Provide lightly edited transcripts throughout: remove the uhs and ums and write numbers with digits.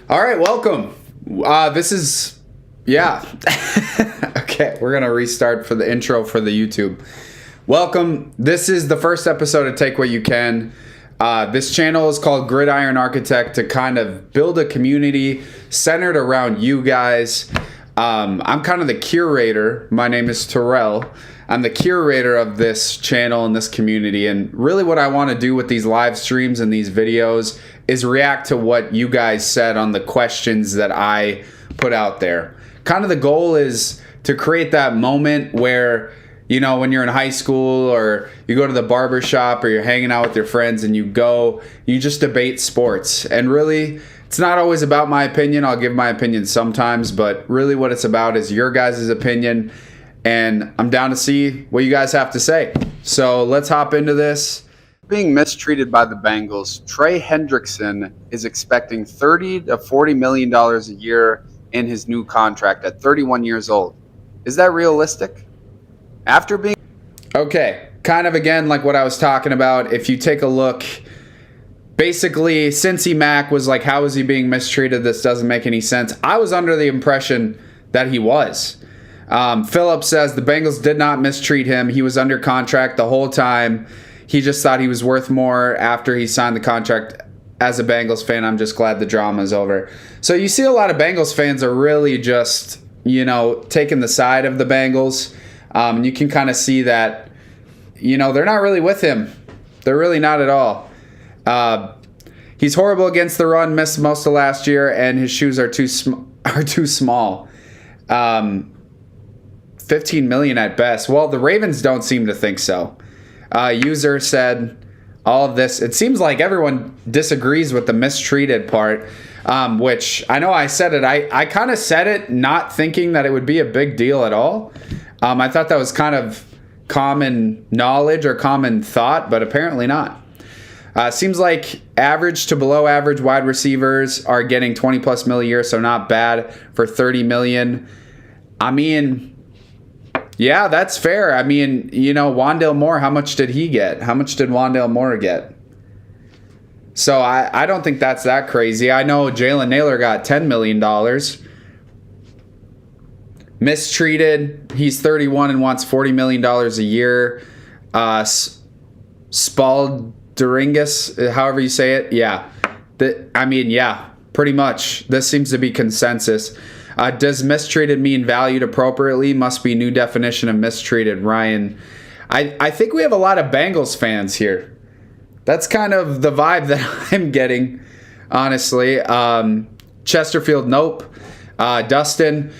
All right, welcome. This is, yeah. Okay, we're going to restart for the intro for the YouTube. Welcome. This is the first episode of Take What You Can. This channel is called Gridiron Architect to kind of build a community centered around you guys. I'm kind of the curator. My name is Terrell. I'm the curator of this channel and this community. And really what I want to do with these live streams and these videos is react to what you guys said on the questions that I put out there. Kind of the goal is to create that moment where, you know, when you're in high school or you go to the barber shop or you're hanging out with your friends and you just debate sports. And really, it's not always about my opinion. I'll give my opinion sometimes, but really what it's about is your guys' opinion. And I'm down to see what you guys have to say. So let's hop into this. Being mistreated by the Bengals, Trey Hendrickson is expecting $30 to $40 million a year in his new contract at 31 years old. Is that realistic? After being... Okay, kind of again like what I was talking about. If you take a look, basically, Cincy Mac was like, how is he being mistreated? This doesn't make any sense. I was under the impression that he was. Philip says the Bengals did not mistreat him. He was under contract the whole time. He just thought he was worth more after he signed the contract. As a Bengals fan, I'm just glad the drama is over. So you see a lot of Bengals fans are really just, you know, taking the side of the Bengals. You can kind of see that, you know, they're not really with him. They're really not at all. He's horrible against the run, missed most of last year, and his shoes are too small. 15 million at best. Well, the Ravens don't seem to think so. User said all of this. It seems like everyone disagrees with the mistreated part, which I know I said it. I kind of said it not thinking that it would be a big deal at all. I thought that was kind of common knowledge or common thought, but apparently not. Seems like average to below average wide receivers are getting 20 plus mil a year, so not bad for 30 million. I mean, yeah, that's fair. I mean, you know, Wandale Moore, how much did he get? How much did Wandale Moore get? So I don't think that's that crazy. I know Jalen Naylor got $10 million. Mistreated. He's 31 and wants $40 million a year. Spaldaringus, however you say it. Yeah. Yeah, pretty much. This seems to be consensus. Does mistreated mean valued appropriately? Must be new definition of mistreated. Ryan. I think we have a lot of Bengals fans here. That's kind of the vibe that I'm getting, honestly. Chesterfield, nope. Dustin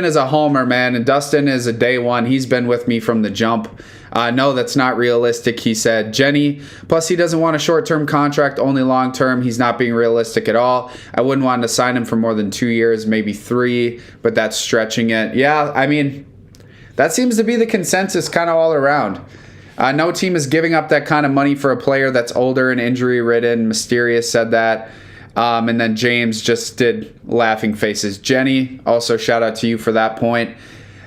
is a homer, man, and Dustin is a day one. He's been with me from the jump. No, that's not realistic, he said. Jenny, plus he doesn't want a short-term contract, only long-term. He's not being realistic at all. I wouldn't want to sign him for more than 2 years, maybe 3, but that's stretching it. Yeah, I mean, that seems to be the consensus kind of all around. No team is giving up that kind of money for a player that's older and injury-ridden. Mysterious said that. And then James just did laughing faces. Jenny, also shout out to you for that point.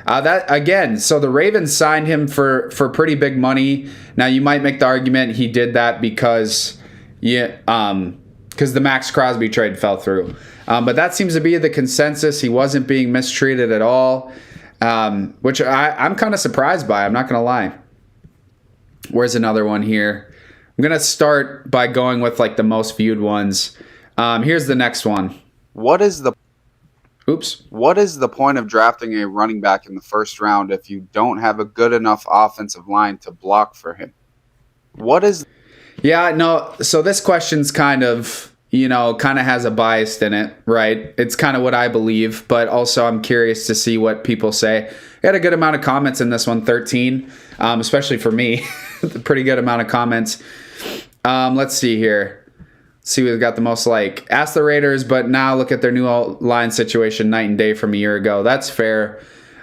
That again, so the Ravens signed him for pretty big money. Now you might make the argument he did that because the Max Crosby trade fell through. But that seems to be the consensus. He wasn't being mistreated at all, which I'm kind of surprised by. I'm not going to lie. Where's another one here? I'm going to start by going with like the most viewed ones. Here's the next one. What is the point of drafting a running back in the first round if you don't have a good enough offensive line to block for him? Yeah, no, so this question's kind of has a bias in it, right? It's kind of what I believe, but also I'm curious to see what people say. I had a good amount of comments in this one, 13, especially for me. Pretty good amount of comments. Let's see here. See, we've got the most like. Ask the Raiders, but now look at their new line situation night and day from a year ago. That's fair.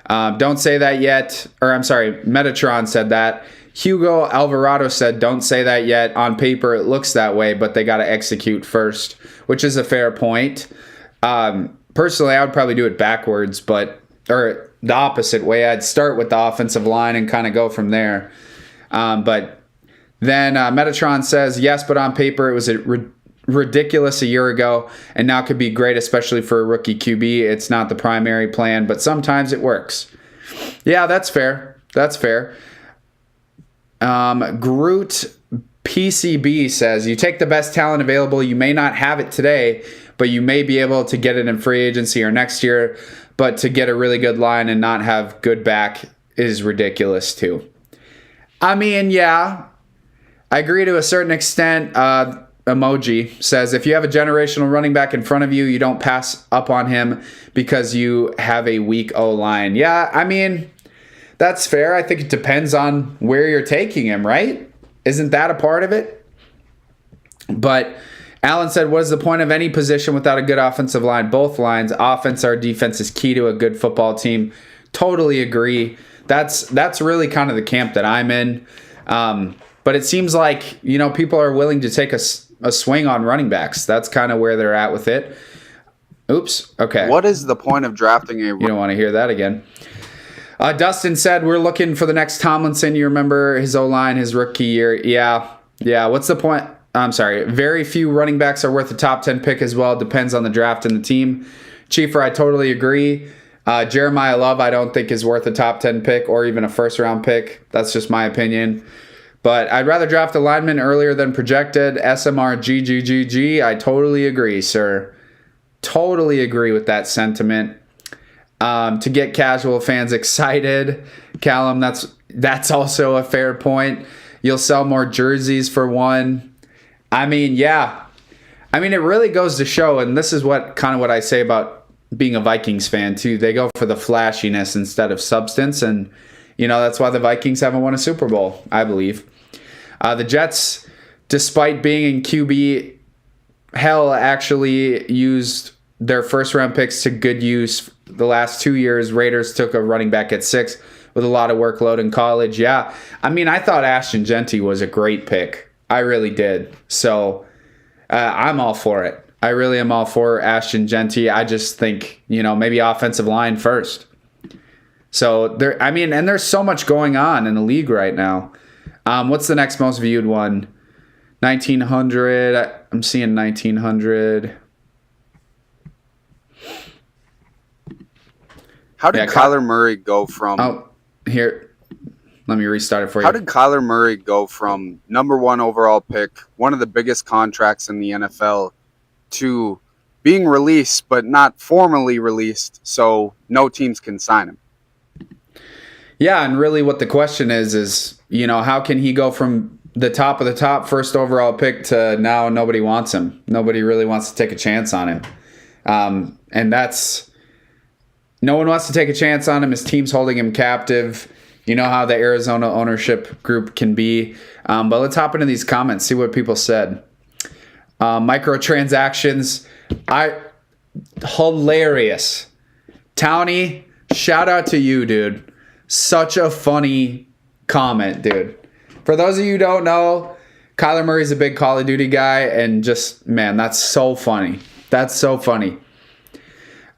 Don't say that yet. Or I'm sorry, Metatron said that. Hugo Alvarado said, don't say that yet. On paper, it looks that way, but they got to execute first, which is a fair point. Personally, I would probably do it backwards, or the opposite way. I'd start with the offensive line and kind of go from there. But then Metatron says, yes, but on paper, it was a ridiculous a year ago and now could be great, especially for a rookie QB. It's not the primary plan, but sometimes it works. Yeah, that's fair. That's fair. Groot PCB says, you take the best talent available. You may not have it today, but you may be able to get it in free agency or next year. But to get a really good line and not have good back is ridiculous too. I mean, yeah, I agree to a certain extent. Emoji says, if you have a generational running back in front of you, you don't pass up on him because you have a weak O-line. Yeah, I mean, that's fair. I think it depends on where you're taking him, right? Isn't that a part of it? But Alan said, what is the point of any position without a good offensive line? Both lines, offense or defense, is key to a good football team. Totally agree. That's really kind of the camp that I'm in. But it seems like, people are willing to take a swing on running backs. That's kind of where they're at with it. Oops. Okay. What is the point of drafting a... You don't want to hear that again. Dustin said, we're looking for the next Tomlinson. You remember his O-line, his rookie year. Yeah. What's the point? I'm sorry. Very few running backs are worth a top 10 pick as well. Depends on the draft and the team. Chiefer, I totally agree. Jeremiah Love, I don't think is worth a top 10 pick or even a first round pick. That's just my opinion. But I'd rather draft a lineman earlier than projected. SMR GGGG. I totally agree, sir. Totally agree with that sentiment. To get casual fans excited, Callum, that's also a fair point. You'll sell more jerseys for one. I mean, yeah. I mean, it really goes to show, and this is what I say about being a Vikings fan too. They go for the flashiness instead of substance, and that's why the Vikings haven't won a Super Bowl, I believe. The Jets, despite being in QB hell, actually used their first-round picks to good use. The last 2 years, Raiders took a running back at 6 with a lot of workload in college. Yeah, I mean, I thought Ashton Genty was a great pick. I really did. So I'm all for it. I really am all for Ashton Genty. I just think, maybe offensive line first. So there's so much going on in the league right now. What's the next most viewed one? 1900. I'm seeing 1900. How did Kyler Murray go from... Oh, here. Let me restart it for you. How did Kyler Murray go from number 1 overall pick, one of the biggest contracts in the NFL, to being released but not formally released so no teams can sign him? Yeah, and really what the question is, how can he go from the top of the top first overall pick to now nobody wants him? Nobody really wants to take a chance on him. And that's... No one wants to take a chance on him. His team's holding him captive. You know how the Arizona ownership group can be. But let's hop into these comments, see what people said. Microtransactions. Hilarious. Townie, shout out to you, dude. Such a funny comment, dude. For those of you who don't know, Kyler Murray's a big Call of Duty guy. And just, man, that's so funny. That's so funny.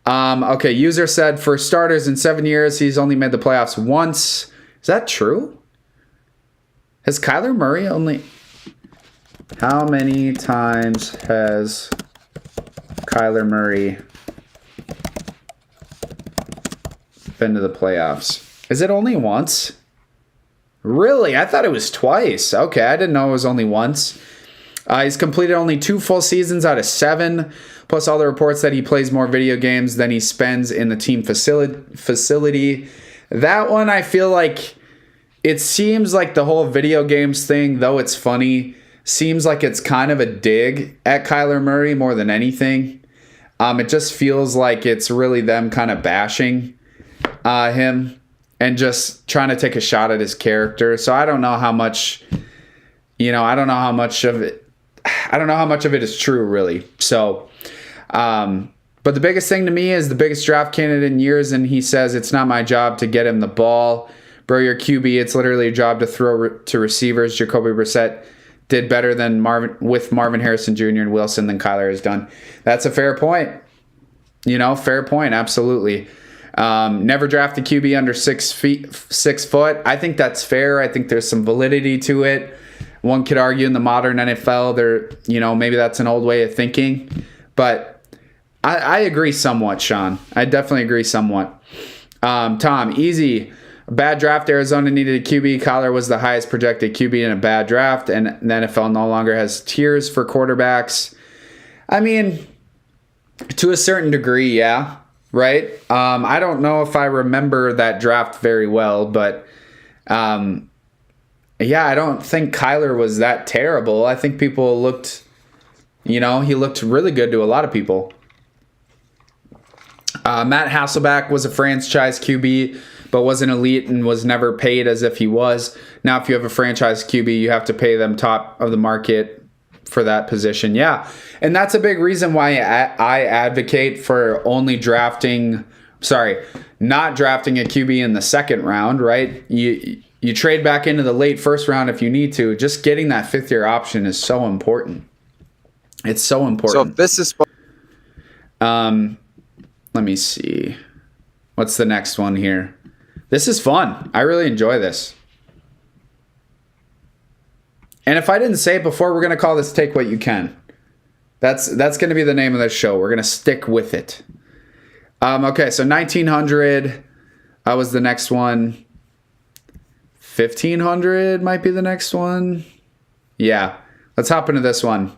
Okay, user said, for starters, in 7 years, he's only made the playoffs once. Is that true? Has Kyler Murray only... How many times has Kyler Murray been to the playoffs? Is it only once? Really? I thought it was twice. Okay, I didn't know it was only once. He's completed only 2 full seasons out of 7, plus all the reports that he plays more video games than he spends in the team facility. That one, I feel like it seems like the whole video games thing, though it's funny, seems like it's kind of a dig at Kyler Murray more than anything. It just feels like it's really them kind of bashing him and just trying to take a shot at his character. So I don't know how much, I don't know how much of it is true, really. So, but the biggest thing to me is the biggest draft candidate in years, and he says it's not my job to get him the ball. Bro, you're QB. It's literally a job to throw to receivers. Jacoby Brissett did better than Marvin Harrison Jr. and Wilson than Kyler has done. That's a fair point. Fair point. Absolutely. Never draft a QB under 6 foot. I think that's fair. I think there's some validity to it. One could argue in the modern NFL, maybe that's an old way of thinking. But I agree somewhat, Sean. I definitely agree somewhat. Tom, easy. Bad draft. Arizona needed a QB. Kyler was the highest projected QB in a bad draft, and the NFL no longer has tiers for quarterbacks. I mean, to a certain degree, yeah, right? I don't know if I remember that draft very well, but yeah, I don't think Kyler was that terrible. I think people looked, he looked really good to a lot of people. Matt Hasselbeck was a franchise QB, but wasn't elite and was never paid as if he was. Now, if you have a franchise QB, you have to pay them top of the market for that position. Yeah, and that's a big reason why I advocate for not drafting a QB in the second round, right? You trade back into the late first round if you need to. Just getting that fifth-year option is so important. It's so important. So if this is... Let me see. What's the next one here? This is fun. I really enjoy this. And if I didn't say it before, we're going to call this Take What You Can. That's going to be the name of the show. We're going to stick with it. Okay, so 1900 was the next one. 1500 might be the next one. Yeah, let's hop into this one.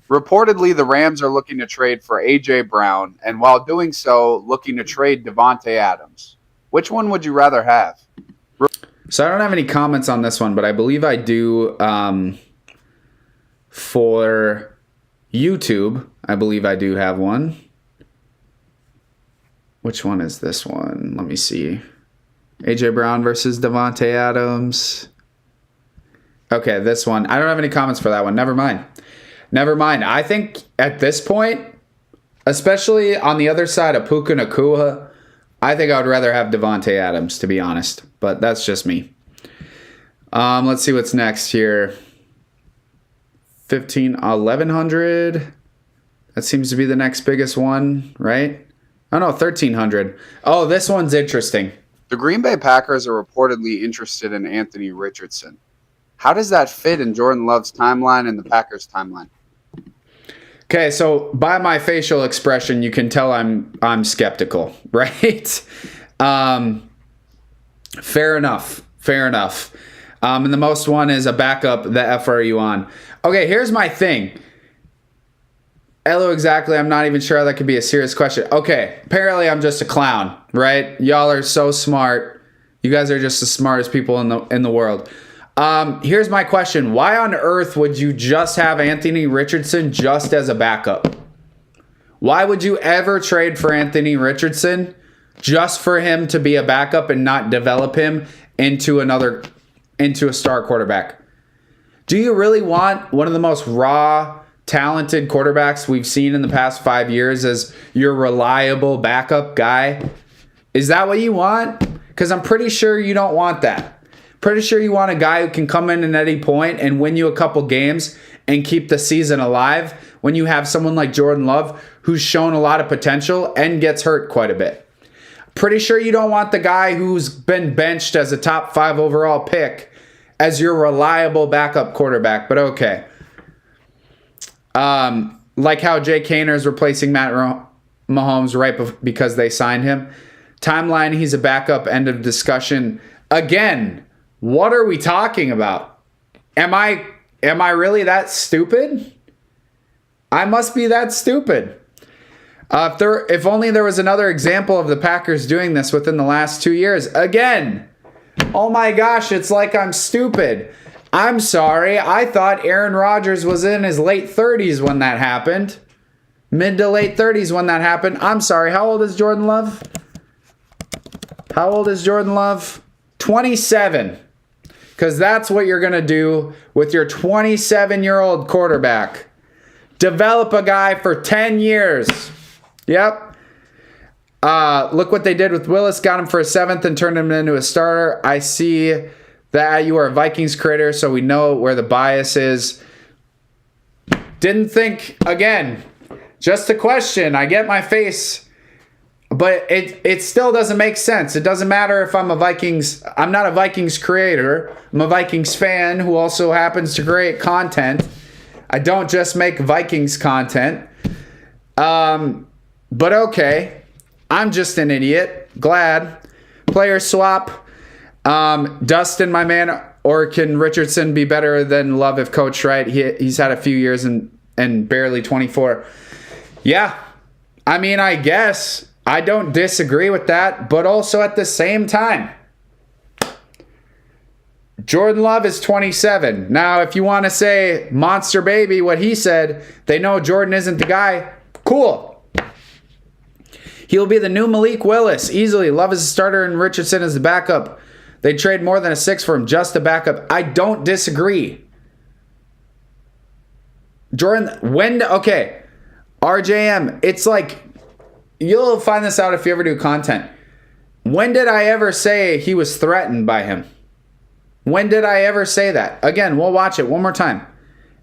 Reportedly, the Rams are looking to trade for A.J. Brown, and while doing so, looking to trade Davante Adams. Which one would you rather have? So I don't have any comments on this one, but I believe I do for YouTube. I believe I do have one. Which one is this one? Let me see. A.J. Brown versus Davante Adams. Okay, this one. I don't have any comments for that one. Never mind. I think at this point, especially on the other side of Puka Nacua, I think I would rather have Davante Adams, to be honest. But that's just me. Let's see what's next here. 1100. That seems to be the next biggest one, right? Oh, no, 1300. Oh, this one's interesting. The Green Bay Packers are reportedly interested in Anthony Richardson. How does that fit in Jordan Love's timeline and the Packers' timeline? Okay, so by my facial expression, you can tell I'm skeptical, right? Fair enough. And the most one is a backup. The F are you on? Okay, here's my thing. Hello, exactly. I'm not even sure how that could be a serious question. Okay, apparently I'm just a clown, right? Y'all are so smart. You guys are just the smartest people in the world. Here's my question. Why on earth would you just have Anthony Richardson just as a backup? Why would you ever trade for Anthony Richardson just for him to be a backup and not develop him into a star quarterback? Do you really want one of the most raw, talented quarterbacks we've seen in the past 5 years as your reliable backup guy? Is that what you want? Because I'm pretty sure you don't want that. Pretty sure you want a guy who can come in at any point and win you a couple games and keep the season alive when you have someone like Jordan Love who's shown a lot of potential and gets hurt quite a bit. Pretty sure you don't want the guy who's been benched as a top 5 overall pick as your reliable backup quarterback, but okay. Like how Jay Kaner is replacing Matt Mahomes because they signed him. Timeline, he's a backup, end of discussion. Again, what are we talking about? Am I really that stupid? I must be that stupid. If only there was another example of the Packers doing this within the last 2 years. Again, oh my gosh, it's like I'm stupid. I'm sorry. I thought Aaron Rodgers was in his late 30s when that happened. Mid to late 30s when that happened. I'm sorry. How old is Jordan Love? 27. Because that's what you're going to do with your 27-year-old quarterback. Develop a guy for 10 years. Yep. Look what they did with Willis. Got him for a 7th and turned him into a starter. I see that you are a Vikings critter, so we know where the bias is. Didn't think, again, just a question. I get my face But it still doesn't make sense. It doesn't matter if I'm not a Vikings creator. I'm a Vikings fan who also happens to create content. I don't just make Vikings content. But okay. I'm just an idiot. Glad. Player swap. Dustin, my man, or can Richardson be better than Love if coached right? He's had a few years and barely 24. Yeah. I mean, I guess. I don't disagree with that, but also at the same time, Jordan Love is 27. Now, if you want to say monster baby, what he said, they know Jordan isn't the guy, cool. He'll be the new Malik Willis, easily. Love is a starter and Richardson is the backup. They'd trade more than a 6 for him, just a backup. I don't disagree. Jordan, okay, RJM, it's like, you'll find this out if you ever do content. When did I ever say he was threatened by him? When did I ever say that? Again, we'll watch it one more time.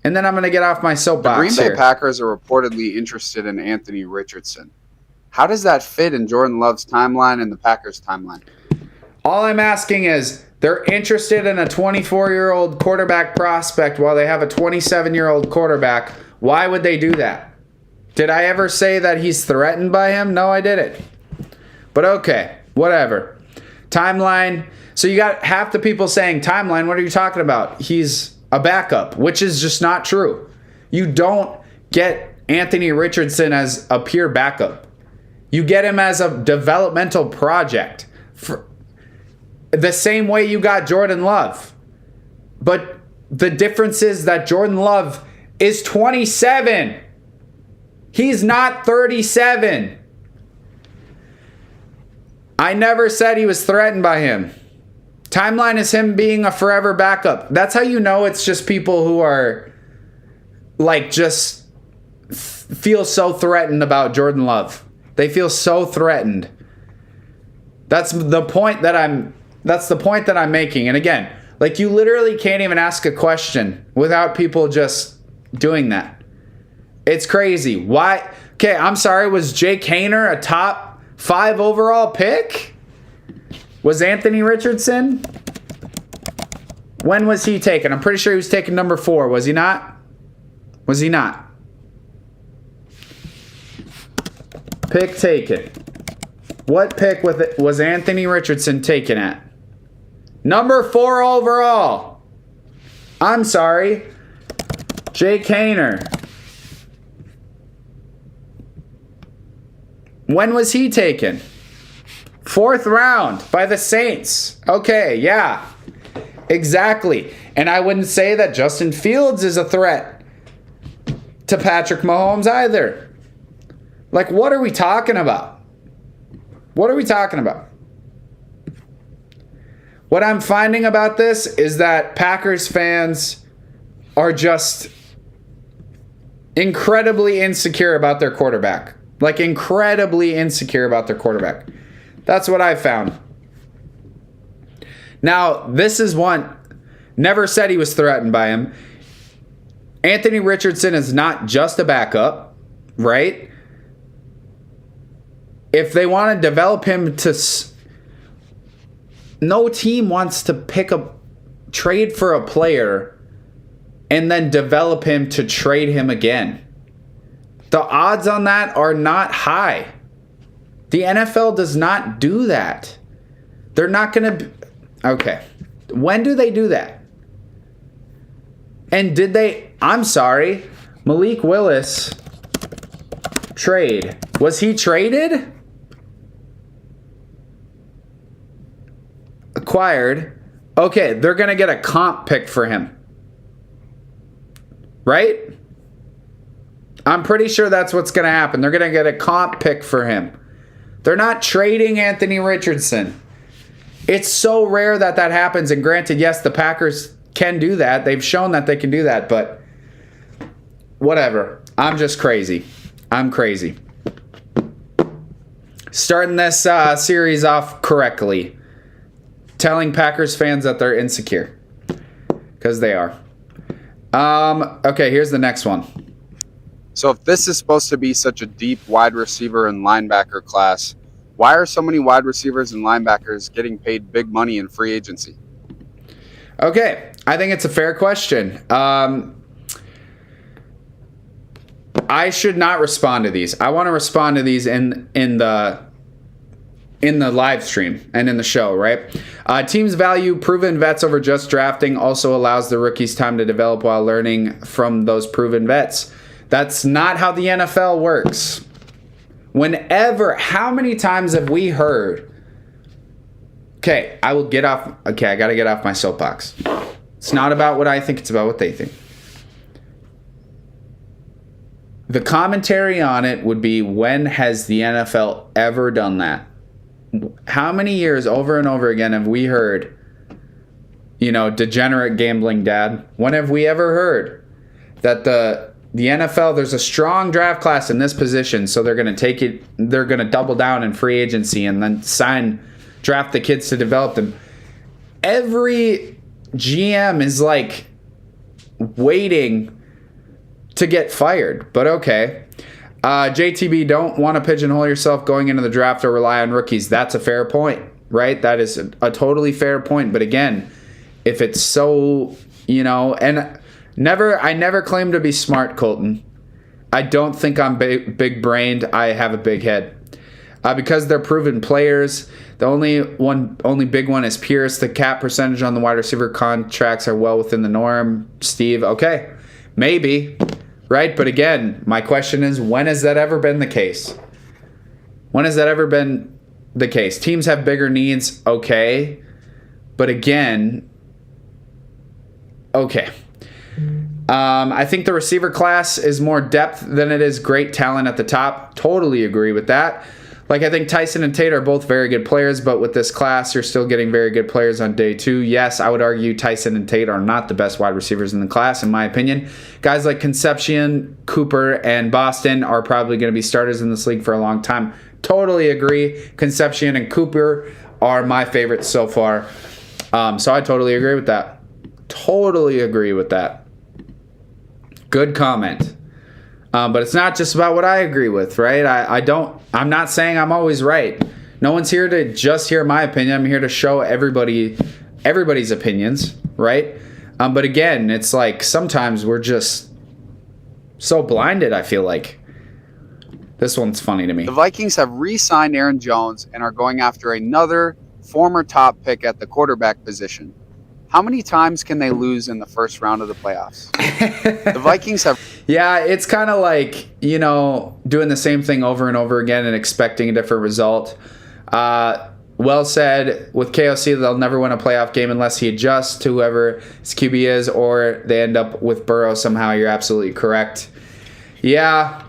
And then I'm going to get off my soapbox. The Green Bay Packers are reportedly interested in Anthony Richardson. How does that fit in Jordan Love's timeline and the Packers' timeline? All I'm asking is, they're interested in a 24-year-old quarterback prospect while they have a 27-year-old quarterback. Why would they do that? Did I ever say that he's threatened by him? No, I didn't. But okay, whatever. Timeline. So you got half the people saying, timeline, what are you talking about? He's a backup, which is just not true. You don't get Anthony Richardson as a pure backup. You get him as a developmental project. For the same way you got Jordan Love. But the difference is that Jordan Love is 27. He's not 37. I never said he was threatened by him. Timeline is him being a forever backup. That's how you know it's just people who are like just feel so threatened about Jordan Love. They feel so threatened. That's the point that I'm making. And again, like you literally can't even ask a question without people just doing that. It's crazy. Why? Okay, I'm sorry. Was Jake Haener a top 5 overall pick? Was Anthony Richardson? When was he taken? I'm pretty sure he was taken number 4. Was he not? Was he not? Pick taken. What pick was Anthony Richardson taken at? Number 4 overall. I'm sorry. Jake Haener. When was he taken? 4th round by the Saints. Okay, yeah. Exactly. And I wouldn't say that Justin Fields is a threat to Patrick Mahomes either. Like, what are we talking about? What are we talking about? What I'm finding about this is that Packers fans are just incredibly insecure about their quarterback. Like, incredibly insecure about their quarterback. That's what I found. Now, this is one. Never said he was threatened by him. Anthony Richardson is not just a backup, right? If they want to develop him to... No team wants to trade for a player and then develop him to trade him again. The odds on that are not high. The NFL does not do that. They're not going to... Okay. When do they do that? And did they... I'm sorry. Malik Willis trade. Was he traded? Acquired. Okay, they're going to get a comp pick for him. Right? I'm pretty sure that's what's going to happen. They're going to get a comp pick for him. They're not trading Anthony Richardson. It's so rare that happens. And granted, yes, the Packers can do that. They've shown that they can do that. But whatever. I'm just crazy. I'm crazy. Starting this series off correctly. Telling Packers fans that they're insecure. Because they are. Okay, here's the next one. So if this is supposed to be such a deep wide receiver and linebacker class, Why are so many wide receivers and linebackers getting paid big money in free agency? Okay, I think it's a fair question. I should not respond to these. I want to respond to these in the live stream and in the show, right? Teams value proven vets over just drafting, also allows the rookies time to develop while learning from those proven vets. That's not how the NFL works. How many times have we heard, I got to get off my soapbox. It's not about what I think, it's about what they think. The commentary on it would be, when has the NFL ever done that? How many years over and over again have we heard, degenerate gambling dad? When have we ever heard that the NFL, there's a strong draft class in this position, so they're going to double down in free agency and then draft the kids to develop them? Every GM is like waiting to get fired, but okay. JTB, don't want to pigeonhole yourself going into the draft or rely on rookies. That's a fair point, right? That is a totally fair point. But again, if it's so, and I never claim to be smart, Colton. I don't think I'm big-brained. I have a big head. Because they're proven players, the only big one is Pierce. The cap percentage on the wide receiver contracts are well within the norm. Steve, okay, maybe. Right? But again, my question is, when has that ever been the case? When has that ever been the case? Teams have bigger needs, okay. But again, okay. I think the receiver class is more depth than it is great talent at the top. Totally agree with that. I think Tyson and Tate are both very good players, but with this class, you're still getting very good players on day two. Yes, I would argue Tyson and Tate are not the best wide receivers in the class, in my opinion. Guys like Concepcion, Cooper, and Boston are probably going to be starters in this league for a long time. Totally agree. Concepcion and Cooper are my favorites so far. So I totally agree with that. Totally agree with that. Good comment. But it's not just about what I agree with, right? I'm not saying I'm always right. No one's here to just hear my opinion. I'm here to show everybody's opinions, right? But again, it's like sometimes we're just so blinded, I feel like. This one's funny to me. The Vikings have re-signed Aaron Jones and are going after another former top pick at the quarterback position. How many times can they lose in the first round of the playoffs? The Vikings have... Yeah, it's kind of like, doing the same thing over and over again and expecting a different result. Well said. With KOC, they'll never win a playoff game unless he adjusts to whoever his QB is, or they end up with Burrow somehow. You're absolutely correct. Yeah.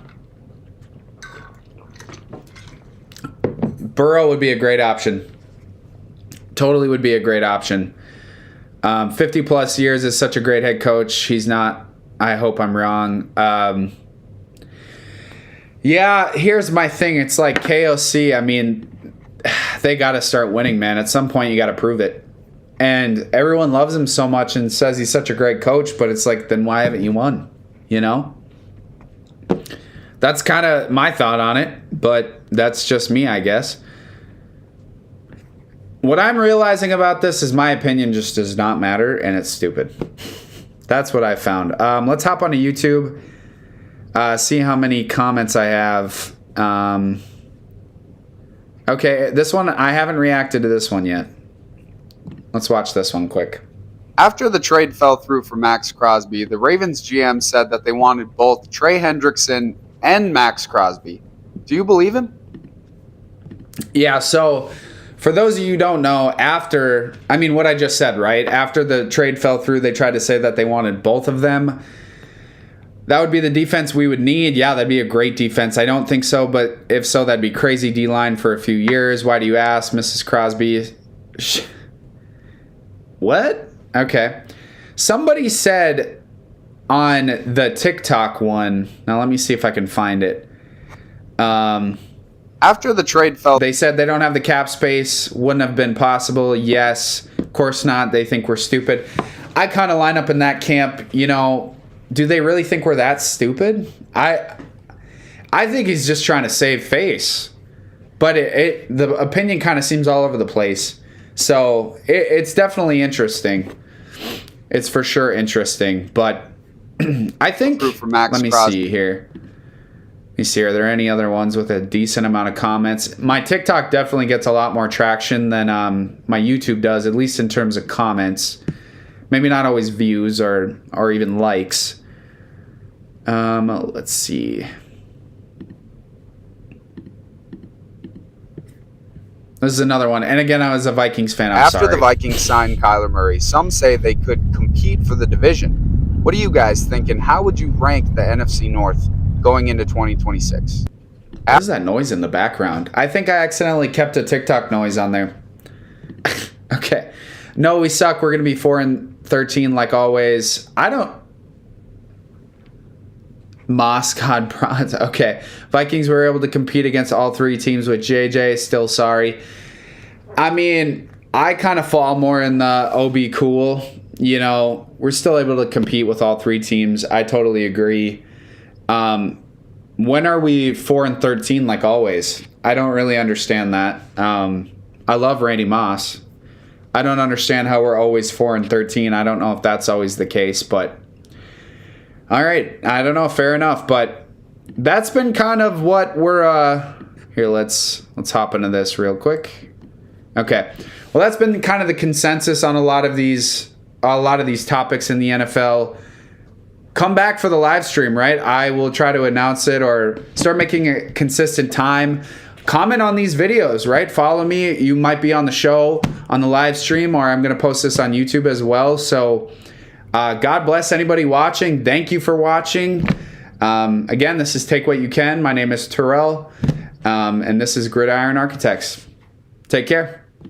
Burrow would be a great option. Totally would be a great option. 50 plus years is such a great head coach. He's not. I hope I'm wrong. Yeah, here's my thing. It's like KOC. I mean, they got to start winning, man. At some point, you got to prove it. And everyone loves him so much and says he's such a great coach, but it's like, then why haven't you won? That's kind of my thought on it, but that's just me, I guess. What I'm realizing about this is my opinion just does not matter, and it's stupid. That's what I found. Let's hop onto YouTube, see how many comments I have. Okay, this one, I haven't reacted to this one yet. Let's watch this one quick. After the trade fell through for Max Crosby, the Ravens GM said that they wanted both Trey Hendrickson and Max Crosby. Do you believe him? Yeah, so... For those of you who don't know, what I just said, right? After the trade fell through, they tried to say that they wanted both of them. That would be the defense we would need. Yeah, that'd be a great defense. I don't think so, but if so, that'd be crazy D-line for a few years. Why do you ask, Mrs. Crosby? What? Okay. Somebody said on the TikTok one, now let me see if I can find it. After the trade fell... They said they don't have the cap space. Wouldn't have been possible. Yes. Of course not. They think we're stupid. I kind of line up in that camp. Do they really think we're that stupid? I think he's just trying to save face. but the opinion kind of seems all over the place. So it's definitely interesting. It's for sure interesting, but I think. Let me see here. Let me see. Are there any other ones with a decent amount of comments? My TikTok definitely gets a lot more traction than my YouTube does, at least in terms of comments. Maybe not always views or even likes. Let's see. This is another one. And again, I was a Vikings fan. After the Vikings signed Kyler Murray, some say they could compete for the division. What do you guys think, and how would you rank the NFC North going into 2026? What is that noise in the background? I think I accidentally kept a TikTok noise on there. Okay. No, we suck. We're going to be 4-13 like always. I don't... Moss, God, bronze. Okay. Vikings were able to compete against all three teams with JJ. Still sorry. I mean, I kind of fall more in the OB cool. You know, we're still able to compete with all three teams. I totally agree. When are we 4-13 like always? I don't really understand that. I love Randy Moss. I don't understand how we're always 4-13. I don't know if that's always the case, but all right. I don't know. Fair enough. But that's been kind of what we're here. Let's hop into this real quick. Okay. Well, that's been kind of the consensus on a lot of these topics in the NFL. Come back for the live stream, right? I will try to announce it or start making a consistent time. Comment on these videos, right? Follow me. You might be on the show on the live stream, or I'm going to post this on YouTube as well. So God bless anybody watching. Thank you for watching. Again, this is Take What You Can. My name is Terrell, and this is Gridiron Architects. Take care.